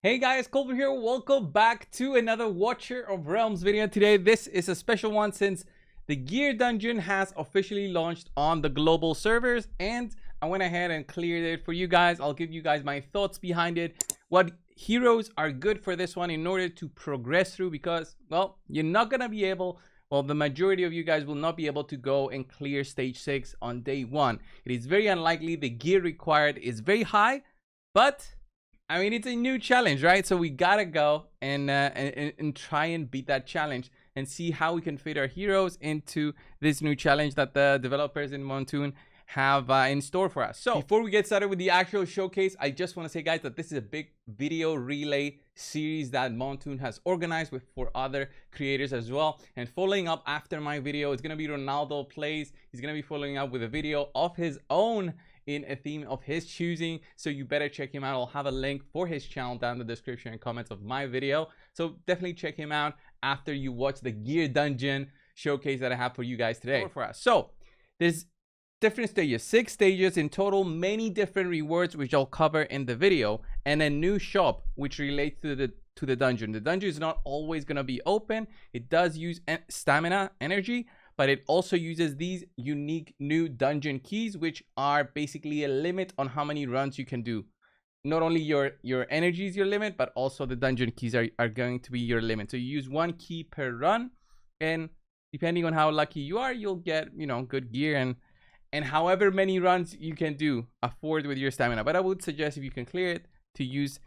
Hey guys, coldbrew here. Welcome back to another Watcher of Realms video. Today, this is a special one since the Gear Dungeon has officially launched on the global servers, and I went ahead and cleared it for you guys. I'll give you guys my thoughts behind it, what heroes are good for this one in order to progress through, because, well, you're not gonna be able, well, the majority of you guys will not be able to go and clear stage 6 on day 1. It is very unlikely. The gear required is very high, but I mean, it's a new challenge, right? So we gotta go and try and beat that challenge and see how we can fit our heroes into this new challenge that the developers in Montoon have in store for us. So before we get started with the actual showcase, I just want to say, guys, that this is a big video relay series that Montoon has organized for other creators as well. And following up after my video, it's gonna be Ronaldo Plays. He's gonna be following up with a video of his own in a theme of his choosing, so you better check him out. I'll have a link for his channel down in the description and comments of my video, so definitely check him out after you watch the Gear Dungeon showcase that I have for you guys today. For us, so there's different stages, 6 stages in total, many different rewards which I'll cover in the video, and a new shop which relates to the dungeon. The dungeon is not always going to be open. It does use stamina energy, but it also uses these unique new dungeon keys, which are basically a limit on how many runs you can do. Not only your energy is your limit, but also the dungeon keys are going to be your limit. So you use 1 key per run, and depending on how lucky you are, you'll get, you know, good gear and however many runs you can do afford with your stamina. But I would suggest, if you can clear it, to use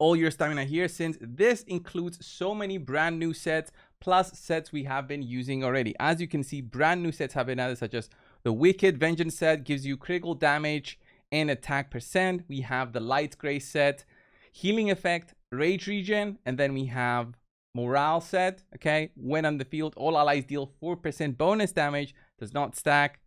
all your stamina here, since this includes so many brand new sets plus sets we have been using already. As you can see, brand new sets have been added, such as the Wicked Vengeance set, gives you critical damage and attack percent. We have the Light Grace set, healing effect, rage regen, and then we have morale set. Okay, when on the field, all allies deal 4% bonus damage, does not stack,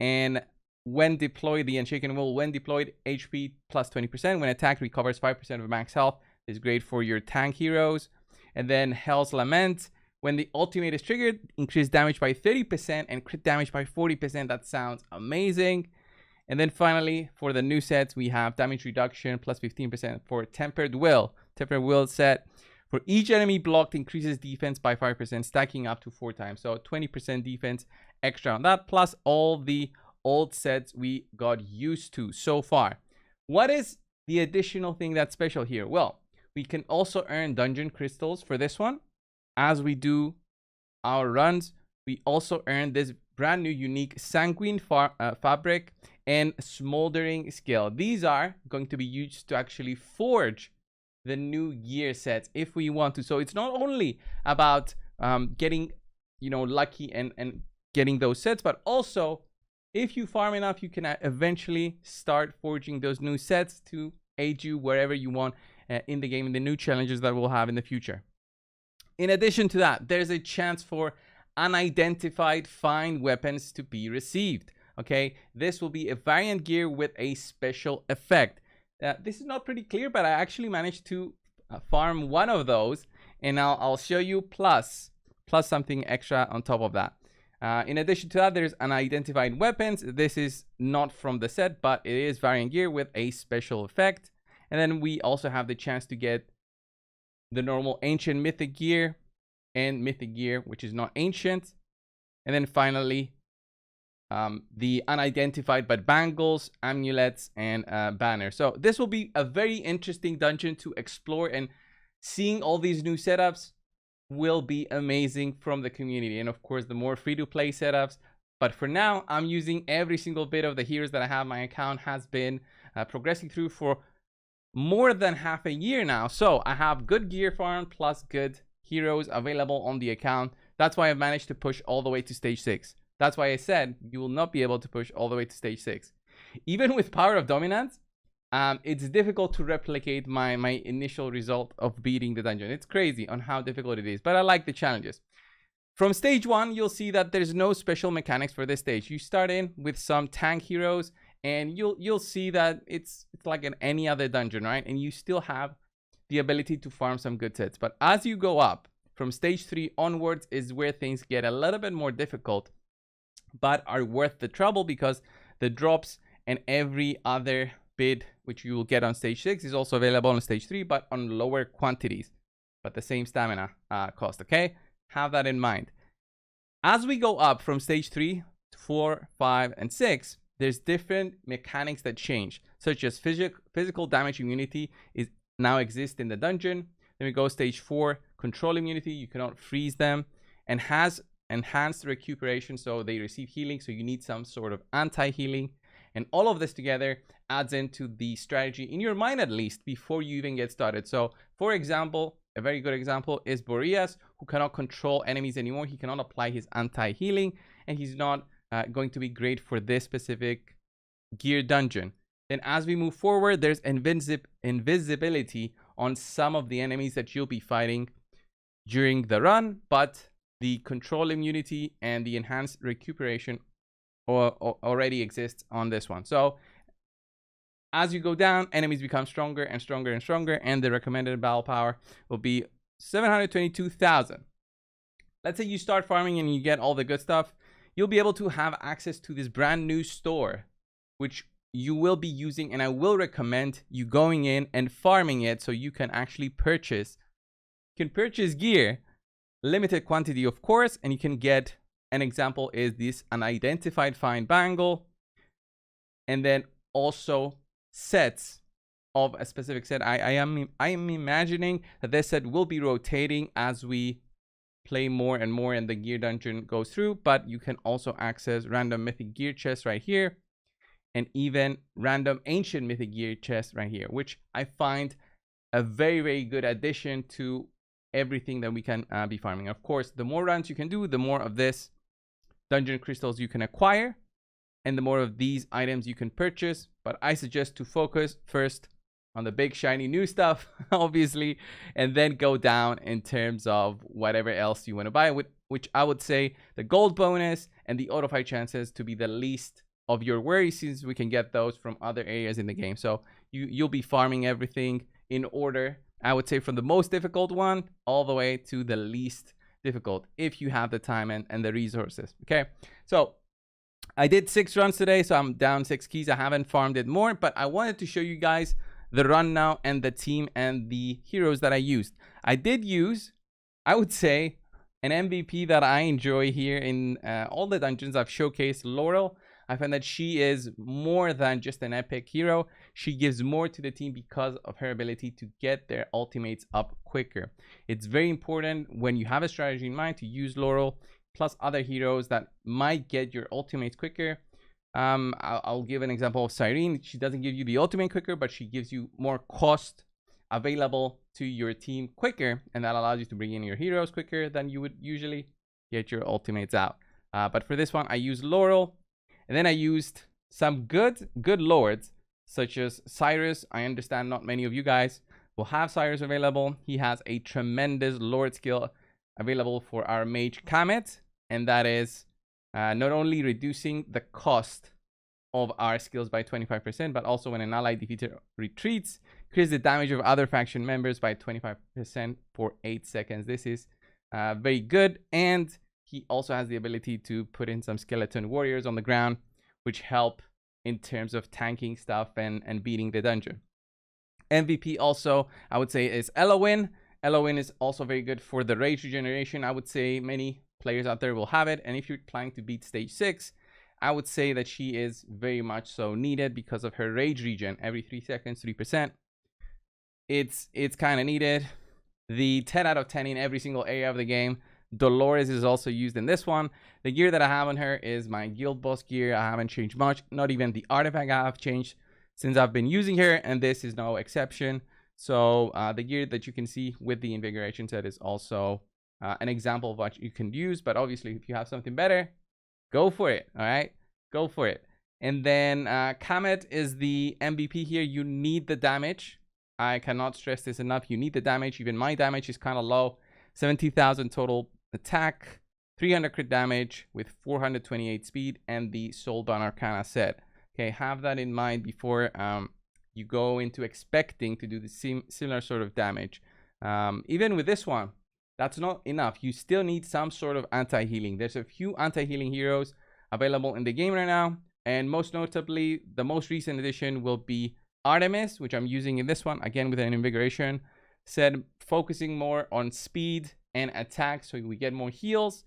and when deployed, the Unshaken Will, when deployed, HP plus 20%. When attacked, recovers 5% of max health. Is great for your tank heroes. And then Hell's Lament, when the ultimate is triggered, increase damage by 30% and crit damage by 40%. That sounds amazing. And then finally, for the new sets, we have damage reduction plus 15% for Tempered Will. Tempered Will set, for each enemy blocked, increases defense by 5%, stacking up to 4 times. So 20% defense extra on that, plus all the old sets we got used to so far. What is the additional thing that's special here? Well, we can also earn dungeon crystals for this one. As we do our runs, we also earn this brand new unique Sanguine Fabric and Smoldering Scale. These are going to be used to actually forge the new gear sets if we want to. So it's not only about getting, you know, lucky and getting those sets, but also if you farm enough, you can eventually start forging those new sets to aid you wherever you want in the game, in the new challenges that we'll have in the future. In addition to that, there's a chance for unidentified fine weapons to be received. Okay, this will be a variant gear with a special effect. This is not pretty clear, but I actually managed to farm one of those, and I'll show you, plus something extra on top of that. In addition to that, there's unidentified weapons. This is not from the set, but it is variant gear with a special effect. And then we also have the chance to get the normal ancient mythic gear and mythic gear, which is not ancient. And then finally, the unidentified but bangles, amulets, and banner. So this will be a very interesting dungeon to explore, and seeing all these new setups will be amazing from the community, and of course the more free-to-play setups. But for now, I'm using every single bit of the heroes that I have. My account has been progressing through for more than half a year now, so I have good gear farm plus good heroes available on the account. That's why I've managed to push all the way to stage 6. That's why I said you will not be able to push all the way to stage 6. Even with Power of Dominance, it's difficult to replicate my initial result of beating the dungeon. It's crazy on how difficult it is, but I like the challenges. From stage 1, you'll see that there's no special mechanics for this stage. You start in with some tank heroes, and you'll see that it's like any other dungeon, right? And you still have the ability to farm some good sets. But as you go up from stage 3 onwards is where things get a little bit more difficult, but are worth the trouble, because the drops and every other bid, which you will get on stage 6, is also available on stage 3, but on lower quantities, but the same stamina cost. Okay, have that in mind. As we go up from stage 3 to 4, 5, and 6, there's different mechanics that change, such as physical damage immunity now exists in the dungeon. Then we go stage 4, control immunity, you cannot freeze them, and has enhanced recuperation, so they receive healing, so you need some sort of anti-healing. And all of this together adds into the strategy in your mind, at least, before you even get started. So for example, a very good example is Boreas, who cannot control enemies anymore. He cannot apply his anti-healing, and he's not going to be great for this specific gear dungeon. Then as we move forward, there's invisibility on some of the enemies that you'll be fighting during the run, but the control immunity and the enhanced recuperation already exists on this one. So as you go down, enemies become stronger and stronger and stronger, and the recommended battle power will be 722,000. Let's say you start farming and you get all the good stuff. You'll be able to have access to this brand new store, which you will be using, and I will recommend you going in and farming it so you can actually purchase. You can purchase gear, limited quantity of course, and you can get, an example is this unidentified fine bangle, and then also sets of a specific set. I am imagining that this set will be rotating as we play more and more and the gear dungeon goes through, but you can also access random mythic gear chests right here, and even random ancient mythic gear chests right here, which I find a very, very good addition to everything that we can be farming. Of course, the more runs you can do, the more of this dungeon crystals you can acquire, and the more of these items you can purchase. But I suggest to focus first on the big shiny new stuff, obviously, and then go down in terms of whatever else you want to buy, which I would say the gold bonus and the auto fight chances to be the least of your worries, since we can get those from other areas in the game. So you'll be farming everything in order, I would say, from the most difficult one all the way to the least difficult, if you have the time and the resources. Okay, so I did 6 runs today, so I'm down 6 keys. I haven't farmed it more, but I wanted to show you guys the run now and the team and the heroes that I used. I did use, I would say, an MVP that I enjoy here in all the dungeons. I've showcased Laurel. I find that she is more than just an epic hero. She gives more to the team because of her ability to get their ultimates up quicker. It's very important when you have a strategy in mind to use Laurel plus other heroes that might get your ultimates quicker. I'll give an example of Cyrene. She doesn't give you the ultimate quicker, but she gives you more cost available to your team quicker, and that allows you to bring in your heroes quicker than you would usually get your ultimates out. But for this one, I used Laurel. And then I used some good lords, such as Cyrus. I understand not many of you guys will have Cyrus available. He has a tremendous lord skill available for our mage Kamet, and that is not only reducing the cost of our skills by 25%, but also when an allied defeater retreats, increase the damage of other faction members by 25% for 8 seconds. This is very good, and he also has the ability to put in some skeleton warriors on the ground, which help in terms of tanking stuff and beating the dungeon. MVP also, I would say, is Elowen. Elowen is also very good for the rage regeneration. I would say many players out there will have it. And if you're planning to beat stage 6, I would say that she is very much so needed because of her rage regen. Every 3 seconds, 3%. It's kind of needed. The 10 out of 10 in every single area of the game. Dolores is also used in this one. The gear that I have on her is my guild boss gear. I haven't changed much. Not even the artifact I have changed since I've been using her, and this is no exception. So the gear that you can see with the invigoration set is also an example of what you can use. But obviously, if you have something better, go for it. All right, go for it. And then Kamet is the MVP here. You need the damage. I cannot stress this enough. You need the damage. Even my damage is kind of low. 70,000 total attack, 300 crit damage with 428 speed, and the Soulbound Arcana set. Okay, have that in mind before you go into expecting to do the similar sort of damage. Even with this one, that's not enough. You still need some sort of anti-healing. There's a few anti-healing heroes available in the game right now, and most notably, the most recent addition will be Artemis, which I'm using in this one, again with an invigoration, said focusing more on speed and attack so we get more heals,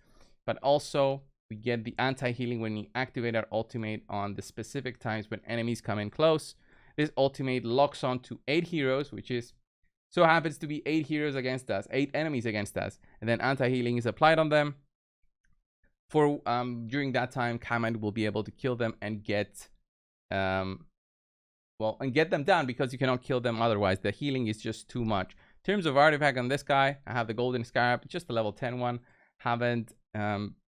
but also we get the anti-healing when you activate our ultimate on the specific times when enemies come in close. This ultimate locks on to 8 heroes, which is so happens to be 8 heroes against us, 8 enemies against us, and then anti-healing is applied on them. For during that time, Command will be able to kill them and get get them down, because you cannot kill them otherwise. The healing is just too much. In terms of artifact on this guy, I have the golden scarab, just a level 10 one. Haven't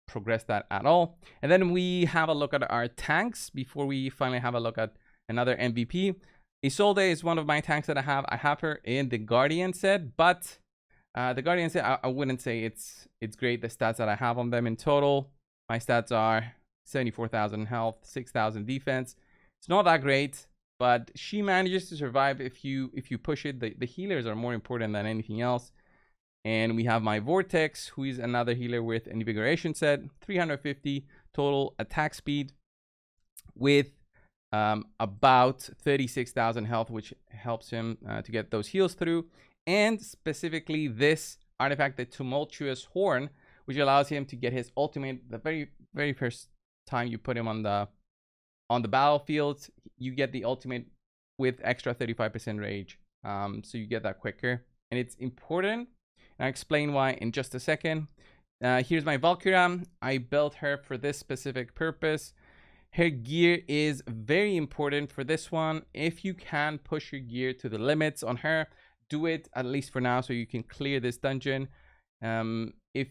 progressed that at all. And then we have a look at our tanks before we finally have a look at another MVP. Isolde is one of my tanks that I have. I have her in the Guardian set, but the Guardian set, I wouldn't say it's great. The stats that I have on them in total, my stats are 74,000 health, 6,000 defense. It's not that great, but she manages to survive if you push it. The healers are more important than anything else. And we have my Vortex, who is another healer with an invigoration set, 350 total attack speed with about 36,000 health, which helps him to get those heals through. And specifically this artifact, the Tumultuous Horn, which allows him to get his ultimate the very first time you put him on the battlefield. You get the ultimate with extra 35% rage, so you get that quicker, and it's important. I'll explain why in just a second. Here's my Valkyria. I built her for this specific purpose. Her gear is very important for this one. If you can push your gear to the limits on her, do it, at least for now, so you can clear this dungeon. If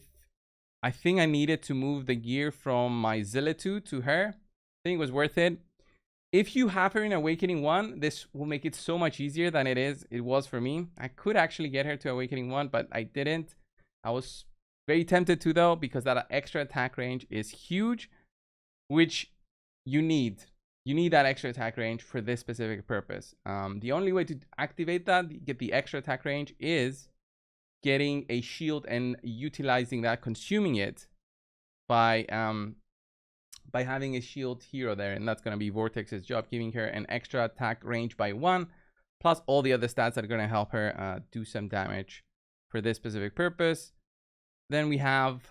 I think I needed to move the gear from my Zillitu to her, I think it was worth it. If you have her in Awakening 1, this will make it so much easier than it was for me. I could actually get her to Awakening 1, but I didn't. I was very tempted to, though, because that extra attack range is huge, which you need. You need that extra attack range for this specific purpose. The only way to activate that, get the extra attack range, is getting a shield and utilizing that, consuming it by having a shield hero there, and that's going to be Vortex's job, giving her an extra attack range by 1, plus all the other stats that are going to help her do some damage for this specific purpose. Then we have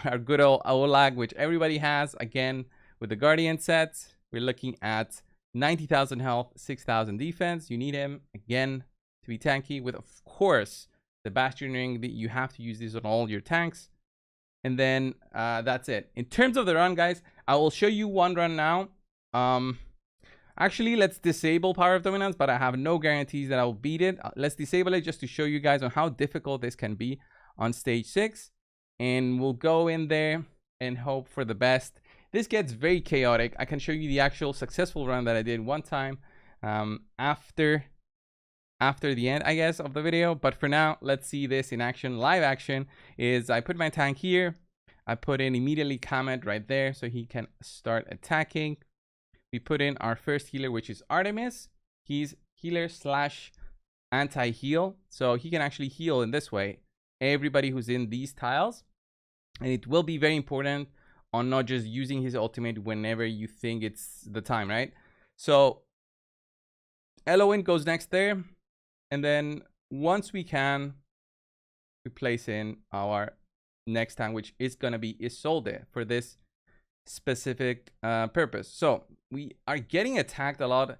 our good old Olag, which everybody has. Again, with the Guardian set, we're looking at 90,000 health, 6,000 defense. You need him, again, to be tanky, with, of course, the Bastion Ring. That you have to use this on all your tanks. And then that's it. In terms of the run, guys, I will show you one run now. Actually, let's disable Power of Dominance, but I have no guarantees that I will beat it. Let's disable it just to show you guys on how difficult this can be on stage 6. And we'll go in there and hope for the best. This gets very chaotic. I can show you the actual successful run that I did one time after the end, I guess, of the video. But for now, let's see this in action. Live action is I put my tank here. I put in immediately comment right there so he can start attacking. We put in our first healer, which is Artemis. He's healer slash anti-heal, so he can actually heal in this way everybody who's in these tiles. And it will be very important on not just using his ultimate whenever you think it's the time, right? So Eloin goes next there. And then once we can, we place in our next tank, which is going to be Isolde for this specific purpose. So we are getting attacked a lot.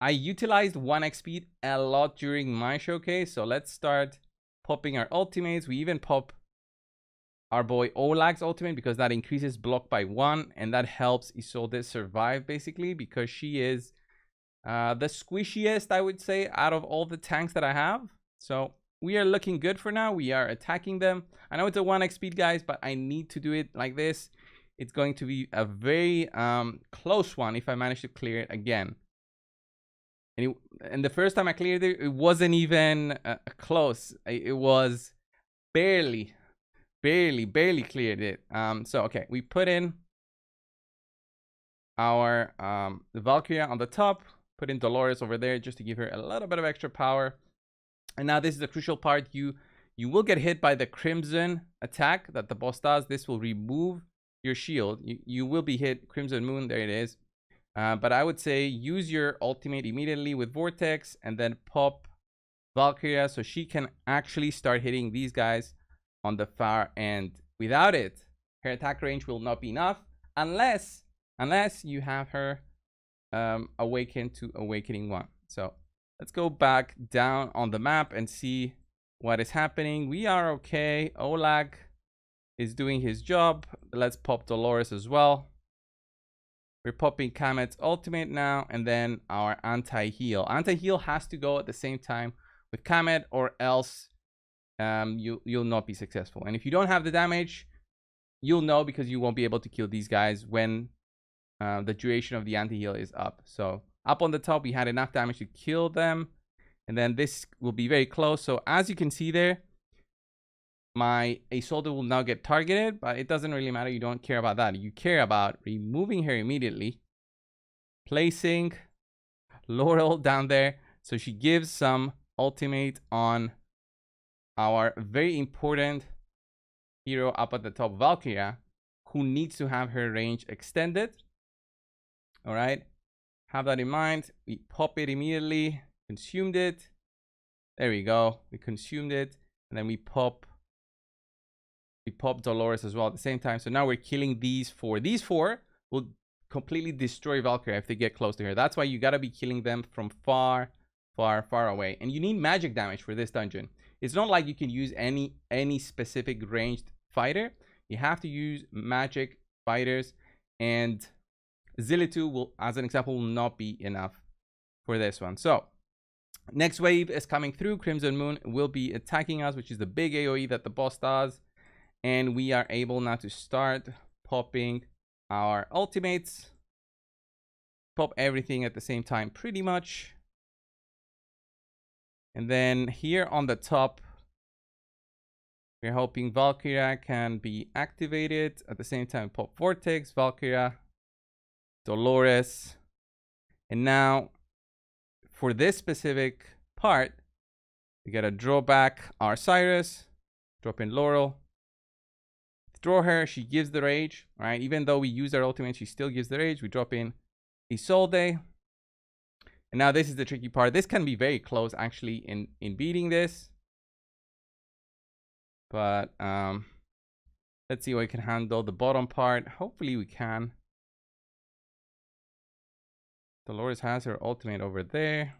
I utilized 1x speed a lot during my showcase. So let's start popping our ultimates. We even pop our boy Olag's ultimate because that increases block by 1. And that helps Isolde survive, basically, because she is the squishiest, I would say, out of all the tanks that I have. So we are looking good for now. We are attacking them. I know it's a 1x speed, guys, but I need to do it like this. It's going to be a very close one if I manage to clear it again. And the first time I cleared it, it wasn't even close. It was barely cleared it. So, okay, we put in our Valkyria on the top. Put in Dolores over there just to give her a little bit of extra power. And now this is the crucial part. You will get hit by the Crimson attack that the boss does. This will remove your shield. You will be hit. Crimson Moon, there it is. But I would say use your ultimate immediately with Vortex and then pop Valkyria so she can actually start hitting these guys on the far end. Without it, her attack range will not be enough unless you have her awaken to Awakening 1. So let's go back down on the map and see what is happening. We are okay. Olag is doing his job. Let's pop Dolores as well. We're popping Kamet's ultimate now, and then our anti-heal. Anti-heal has to go at the same time with Kamet, or else you'll not be successful. And if you don't have the damage, you'll know because you won't be able to kill these guys when the duration of the anti-heal is up. So up on the top, we had enough damage to kill them. And then this will be very close. So as you can see there, my Isolde will now get targeted, but it doesn't really matter. You don't care about that. You care about removing her immediately, placing Laurel down there so she gives some ultimate on our very important hero up at the top, Valkyria, who needs to have her range extended. All right, have that in mind. We pop it immediately, consumed it. There we go. We consumed it, and then we pop Dolores as well at the same time. So now we're killing these four. These four will completely destroy Valkyria if they get close to her. That's why you gotta be killing them from far, far, far away. And you need magic damage for this dungeon. It's not like you can use any specific ranged fighter. You have to use magic fighters, and Zilitu will, as an example, will not be enough for this one. So next wave is coming through. Crimson Moon will be attacking us, which is the big AoE that the boss does. And we are able now to start popping our ultimates. Pop everything at the same time pretty much. And then here on the top, we're hoping Valkyria can be activated. At the same time, pop Vortex, Valkyria, Dolores. And now for this specific part, we gotta draw back our Cyrus, drop in Laurel. Throw her, she gives the rage, right? Even though we use our ultimate, she still gives the rage. We drop in Isolde. And now this is the tricky part. This can be very close actually in beating this. But let's see what we can handle. The bottom part, hopefully we can. Dolores has her ultimate over there.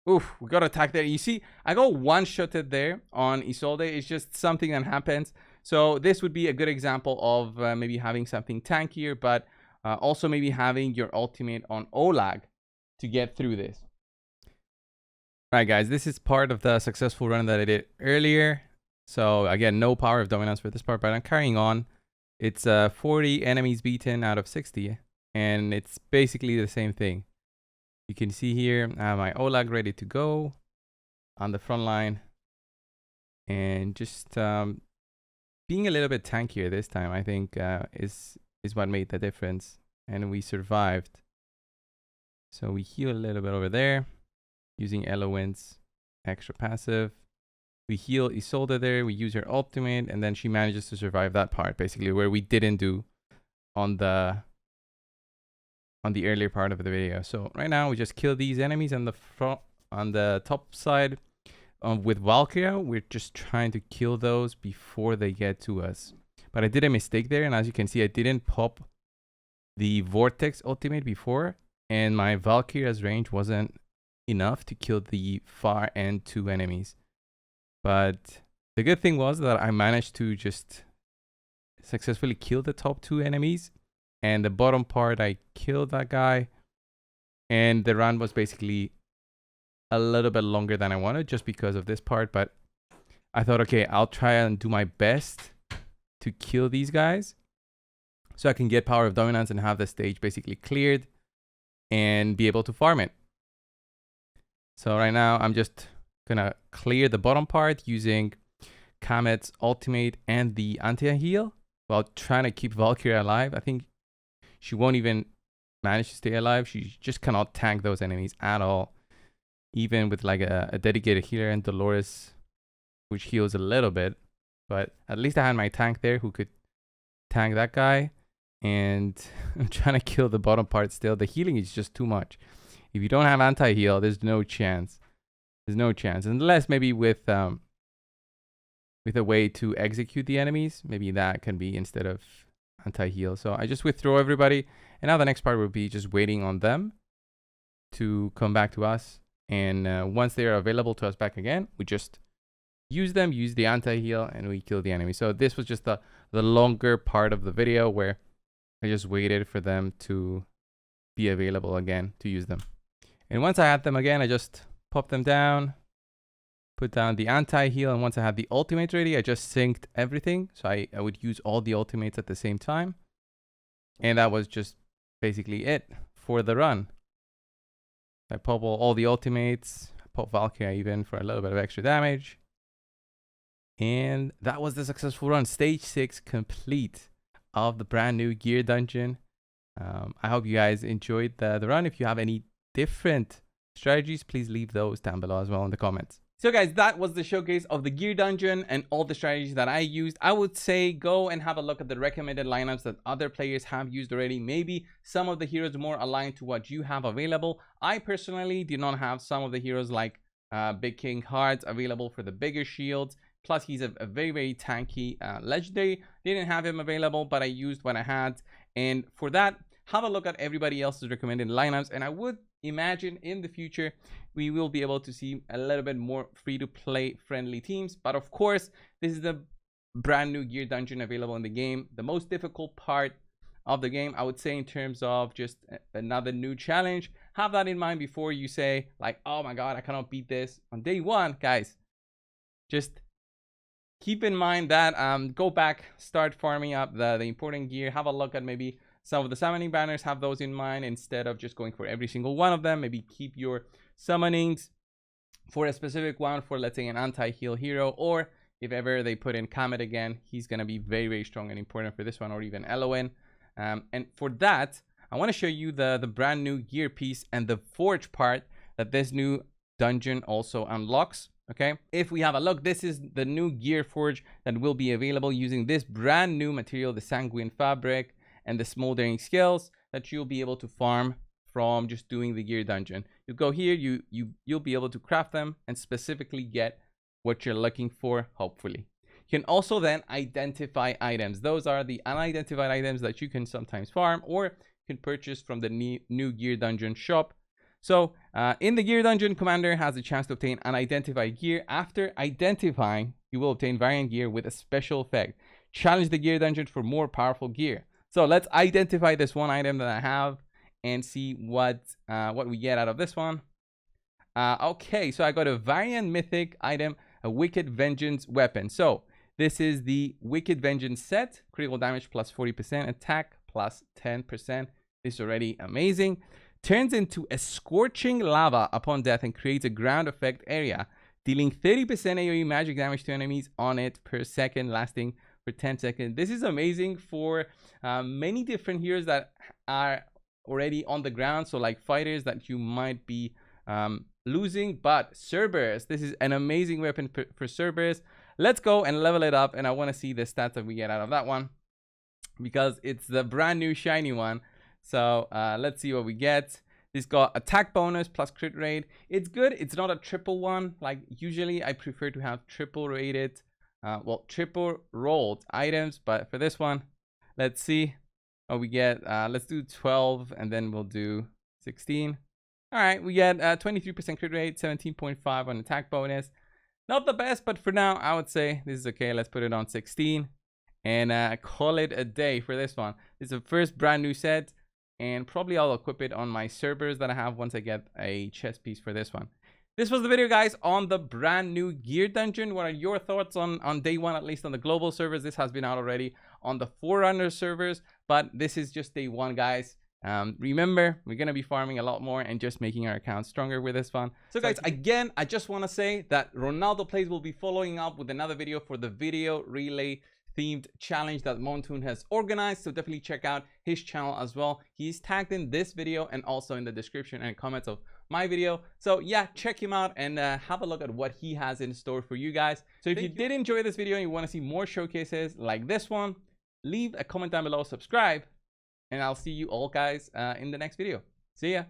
Oof, we got attacked there. You see, I got one-shotted there on Isolde. It's just something that happens. So this would be a good example of maybe having something tankier, but also maybe having your ultimate on Olag to get through this. All right, guys, this is part of the successful run that I did earlier. So again, no power of dominance for this part, but I'm carrying on. It's 40 enemies beaten out of 60, and it's basically the same thing. You can see here, I have my Olag ready to go on the front line, and just being a little bit tankier this time, I think, is what made the difference, and we survived. So we heal a little bit over there using Elowen's extra passive. We heal Isolde there, we use her ultimate, and then she manages to survive that part, basically, where we didn't do on the earlier part of the video. So right now we just kill these enemies on the front, on the top side. With Valkyria, we're just trying to kill those before they get to us. But I did a mistake there, and as you can see, I didn't pop the Vortex ultimate before, and my Valkyria's range wasn't enough to kill the far end 2 enemies. But the good thing was that I managed to just successfully kill the top 2 enemies, and the bottom part I killed that guy, and the run was basically a little bit longer than I wanted just because of this part. But I thought, okay, I'll try and do my best to kill these guys so I can get power of dominance and have the stage basically cleared and be able to farm it. So right now I'm just gonna clear the bottom part using Kamet's ultimate and the anti-heal while trying to keep Valkyria alive. I think she won't even manage to stay alive. She just cannot tank those enemies at all, even with like a dedicated healer and Dolores, which heals a little bit. But at least I had my tank there who could tank that guy. And I'm trying to kill the bottom part still. The healing is just too much. If you don't have anti-heal, there's no chance. There's no chance. Unless maybe with a way to execute the enemies. Maybe that can be instead of anti-heal. So I just withdraw everybody. And now the next part will be just waiting on them to come back to us. And once they are available to us back again, we just use them, use the anti-heal, and we kill the enemy. So this was just the longer part of the video where I just waited for them to be available again to use them. And once I had them again, I just pop them down, put down the anti-heal, and once I had the ultimate ready, I just synced everything. So I would use all the ultimates at the same time. And that was just basically it for the run. I pop all the ultimates, pop Valkyrie even for a little bit of extra damage. And that was the successful run. Stage 6 complete of the brand new gear dungeon. I hope you guys enjoyed the run. If you have any different strategies, please leave those down below as well in the comments. So guys, that was the showcase of the gear dungeon and all the strategies that I used. I would say go and have a look at the recommended lineups that other players have used already. Maybe some of the heroes more aligned to what you have available. I personally did not have some of the heroes like Big King Hearts available for the bigger shields. Plus, he's a very, very tanky legendary. Didn't have him available, but I used what I had. And for that, have a look at everybody else's recommended lineups. And I would imagine in the future, we will be able to see a little bit more free-to-play friendly teams. But of course, this is the brand new gear dungeon available in the game. The most difficult part of the game, I would say, in terms of just another new challenge. Have that in mind before you say, like, oh my God, I cannot beat this on day one. Guys, just keep in mind that go back, start farming up the important gear. Have a look at maybe some of the summoning banners. Have those in mind instead of just going for every single one of them. Maybe keep your summonings for a specific one, for let's say an anti-heal hero, or if ever they put in Kamet again, he's going to be very, very strong and important for this one, or even Elowen. And for that, I want to show you the brand new gear piece and the forge part that this new dungeon also unlocks. Okay, if we have a look, this is the new gear forge that will be available using this brand new material, the sanguine fabric and the smoldering scales that you'll be able to farm from just doing the gear dungeon. You go here, you'll be able to craft them and specifically get what you're looking for, hopefully. You can also then identify items. Those are the unidentified items that you can sometimes farm or can purchase from the new gear dungeon shop. So in the gear dungeon, commander has a chance to obtain unidentified gear. After identifying, you will obtain variant gear with a special effect. Challenge the gear dungeon for more powerful gear. So let's identify this one item that I have and see what we get out of this one. Okay, so I got a variant mythic item, a Wicked Vengeance weapon. So this is the Wicked Vengeance set, critical damage plus 40%, attack plus 10%. This is already amazing. Turns into a scorching lava upon death and creates a ground effect area, dealing 30% AoE magic damage to enemies on it per second, lasting for 10 seconds. This is amazing for many different heroes that are already on the ground, so like fighters that you might be losing. But Cerberus, this is an amazing weapon for Cerberus. Let's go and level it up, and I want to see the stats that we get out of that one because it's the brand new shiny one. So let's see what we get. This got attack bonus plus crit rate. It's good. It's not a triple one. Like usually I prefer to have triple rated, triple rolled items. But for this one, let's see what we get. Let's do 12 and then we'll do 16. All right, we get 23% crit rate, 17.5 on attack bonus. Not the best, but for now, I would say this is okay. Let's put it on 16 and call it a day for this one. This is the first brand new set. And probably I'll equip it on my servers that I have once I get a chest piece for this one. This was the video, guys, on the brand new gear dungeon. What are your thoughts on day one, at least on the global servers? This has been out already on the Forerunner servers, but this is just day one, guys. Remember, we're going to be farming a lot more and just making our accounts stronger with this one. So guys, again, I just want to say that Ronaldo Plays will be following up with another video for the video relay themed challenge that Montoon has organized, so definitely check out his channel as well. He's tagged in this video and also in the description and comments of my video. So yeah, check him out and have a look at what he has in store for you guys. So if you did enjoy this video and you want to see more showcases like this one, leave a comment down below, subscribe, And I'll see you all guys in the next video. See ya.